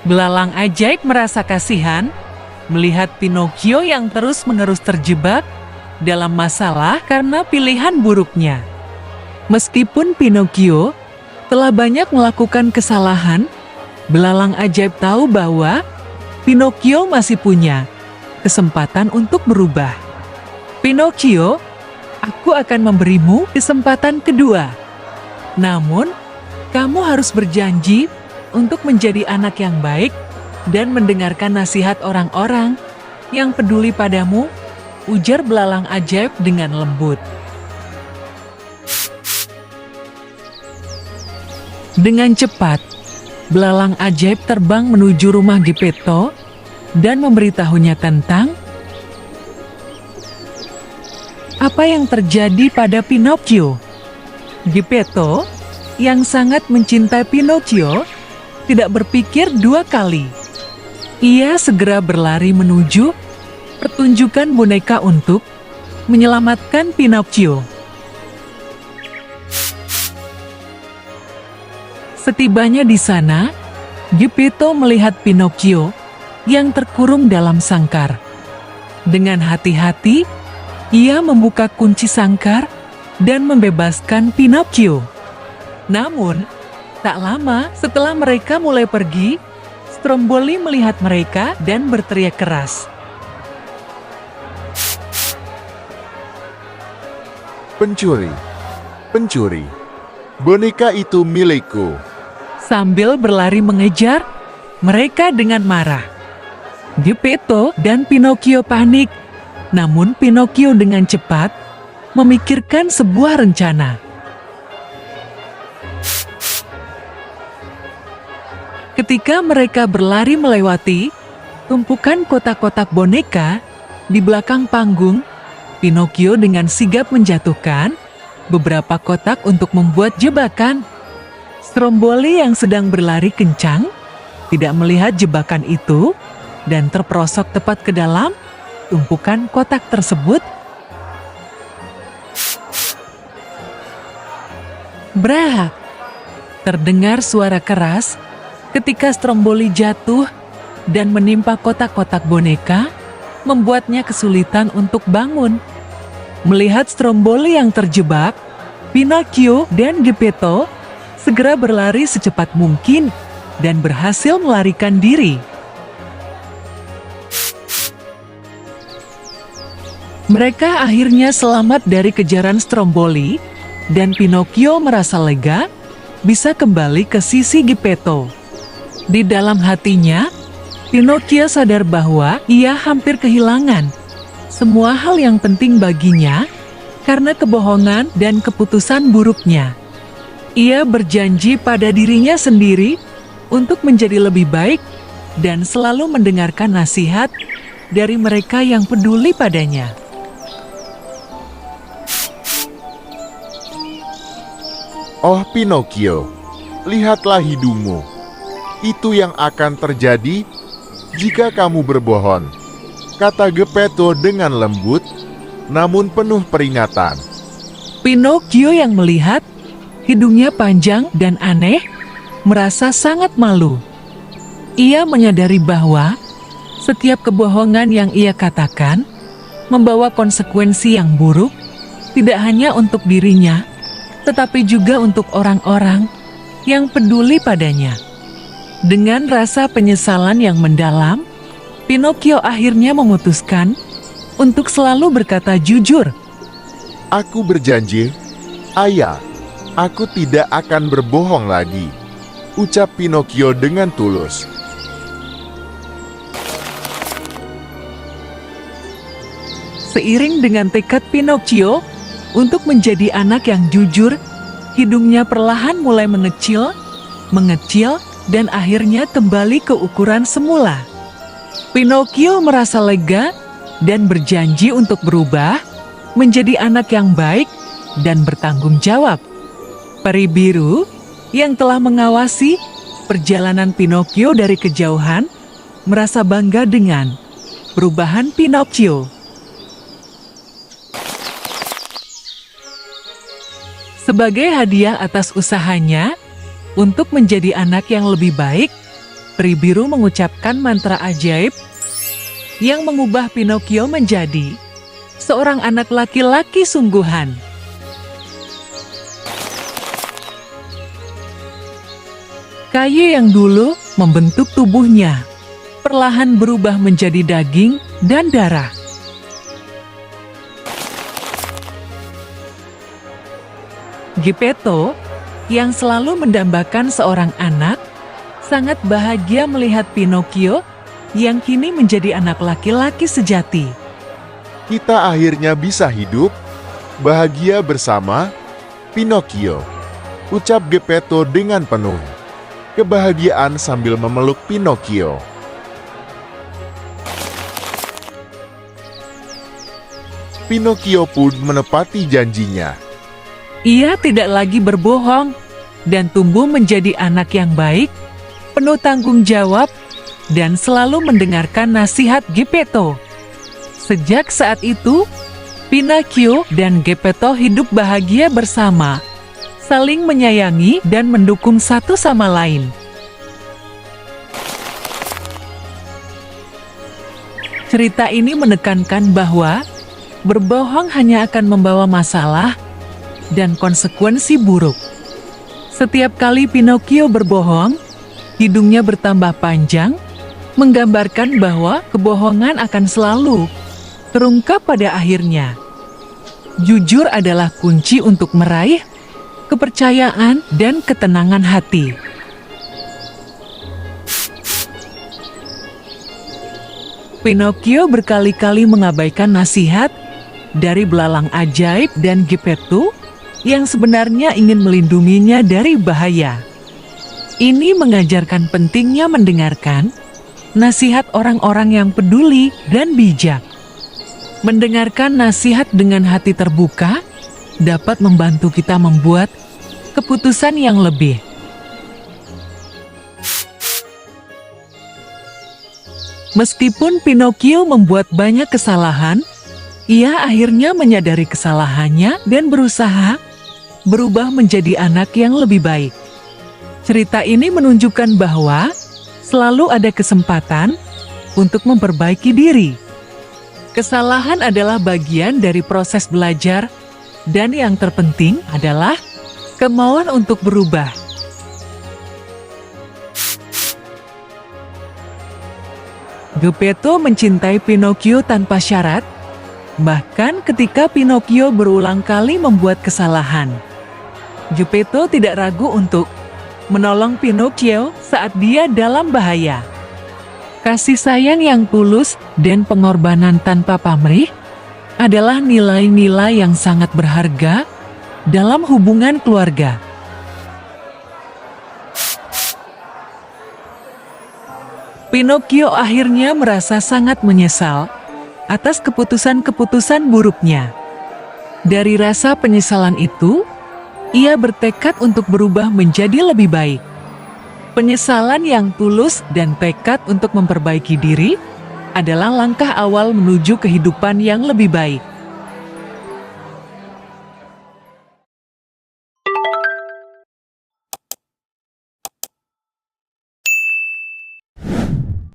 Belalang ajaib merasa kasihan melihat Pinocchio yang terus-menerus terjebak dalam masalah karena pilihan buruknya. Meskipun Pinocchio telah banyak melakukan kesalahan, belalang ajaib tahu bahwa Pinocchio masih punya kesempatan untuk berubah. Pinocchio, aku akan memberimu kesempatan kedua. Namun, kamu harus berjanji untuk menjadi anak yang baik dan mendengarkan nasihat orang-orang yang peduli padamu, ujar belalang ajaib dengan lembut. Dengan cepat, belalang ajaib terbang menuju rumah Geppetto dan memberitahunya tentang apa yang terjadi pada Pinocchio. Geppetto, yang sangat mencintai Pinocchio, tidak berpikir dua kali. Ia segera berlari menuju pertunjukan boneka untuk menyelamatkan Pinocchio. Setibanya di sana, Geppetto melihat Pinocchio yang terkurung dalam sangkar. Dengan hati-hati, ia membuka kunci sangkar dan membebaskan Pinocchio. Namun, tak lama setelah mereka mulai pergi, Stromboli melihat mereka dan berteriak keras. Pencuri, pencuri, boneka itu milikku. Sambil berlari mengejar mereka dengan marah. Geppetto dan Pinocchio panik, namun Pinocchio dengan cepat memikirkan sebuah rencana. Ketika mereka berlari melewati tumpukan kotak-kotak boneka di belakang panggung, Pinocchio dengan sigap menjatuhkan beberapa kotak untuk membuat jebakan. Stromboli yang sedang berlari kencang tidak melihat jebakan itu dan terperosok tepat ke dalam tumpukan kotak tersebut. Brak! Terdengar suara keras ketika Stromboli jatuh dan menimpa kotak-kotak boneka, membuatnya kesulitan untuk bangun. Melihat Stromboli yang terjebak, Pinocchio dan Geppetto segera berlari secepat mungkin dan berhasil melarikan diri. Mereka akhirnya selamat dari kejaran Stromboli dan Pinocchio merasa lega bisa kembali ke sisi Geppetto. Di dalam hatinya, Pinocchio sadar bahwa ia hampir kehilangan semua hal yang penting baginya karena kebohongan dan keputusan buruknya. Ia berjanji pada dirinya sendiri untuk menjadi lebih baik dan selalu mendengarkan nasihat dari mereka yang peduli padanya. Oh Pinocchio, lihatlah hidungmu. Itu yang akan terjadi jika kamu berbohong, kata Geppetto dengan lembut, namun penuh peringatan. Pinocchio yang melihat hidungnya panjang dan aneh, merasa sangat malu. Ia menyadari bahwa setiap kebohongan yang ia katakan membawa konsekuensi yang buruk, tidak hanya untuk dirinya, tetapi juga untuk orang-orang yang peduli padanya. Dengan rasa penyesalan yang mendalam, Pinocchio akhirnya memutuskan untuk selalu berkata jujur. Aku berjanji, ayah, aku tidak akan berbohong lagi, ucap Pinocchio dengan tulus. Seiring dengan tekad Pinocchio untuk menjadi anak yang jujur, hidungnya perlahan mulai mengecil, dan akhirnya kembali ke ukuran semula. Pinocchio merasa lega dan berjanji untuk berubah menjadi anak yang baik dan bertanggung jawab. Peri biru yang telah mengawasi perjalanan Pinocchio dari kejauhan merasa bangga dengan perubahan Pinocchio. Sebagai hadiah atas usahanya untuk menjadi anak yang lebih baik, Peri biru mengucapkan mantra ajaib yang mengubah Pinocchio menjadi seorang anak laki-laki sungguhan. Kayu yang dulu membentuk tubuhnya perlahan berubah menjadi daging dan darah. Geppetto, yang selalu mendambakan seorang anak, sangat bahagia melihat Pinocchio yang kini menjadi anak laki-laki sejati. Kita akhirnya bisa hidup bahagia bersama, Pinocchio, ucap Geppetto dengan penuh kebahagiaan sambil memeluk Pinocchio. Pinocchio pun menepati janjinya. Ia tidak lagi berbohong dan tumbuh menjadi anak yang baik, penuh tanggung jawab, dan selalu mendengarkan nasihat Geppetto. Sejak saat itu, Pinocchio dan Geppetto hidup bahagia bersama, saling menyayangi dan mendukung satu sama lain. Cerita ini menekankan bahwa berbohong hanya akan membawa masalah dan konsekuensi buruk. Setiap kali Pinocchio berbohong, hidungnya bertambah panjang, menggambarkan bahwa kebohongan akan selalu terungkap pada akhirnya. Jujur adalah kunci untuk meraih kepercayaan dan ketenangan hati. Pinocchio berkali-kali mengabaikan nasihat dari belalang ajaib dan Geppetto yang sebenarnya ingin melindunginya dari bahaya. Ini mengajarkan pentingnya mendengarkan nasihat orang-orang yang peduli dan bijak. Mendengarkan nasihat dengan hati terbuka dapat membantu kita membuat keputusan yang lebih. Meskipun Pinocchio membuat banyak kesalahan, ia akhirnya menyadari kesalahannya dan berusaha berubah menjadi anak yang lebih baik. Cerita ini menunjukkan bahwa selalu ada kesempatan untuk memperbaiki diri. Kesalahan adalah bagian dari proses belajar, dan yang terpenting adalah kemauan untuk berubah. Geppetto mencintai Pinocchio tanpa syarat, bahkan ketika Pinocchio berulang kali membuat kesalahan. Geppetto tidak ragu untuk menolong Pinocchio saat dia dalam bahaya. Kasih sayang yang tulus dan pengorbanan tanpa pamrih adalah nilai-nilai yang sangat berharga dalam hubungan keluarga. Pinocchio akhirnya merasa sangat menyesal atas keputusan-keputusan buruknya. Dari rasa penyesalan itu, ia bertekad untuk berubah menjadi lebih baik. Penyesalan yang tulus dan tekad untuk memperbaiki diri adalah langkah awal menuju kehidupan yang lebih baik.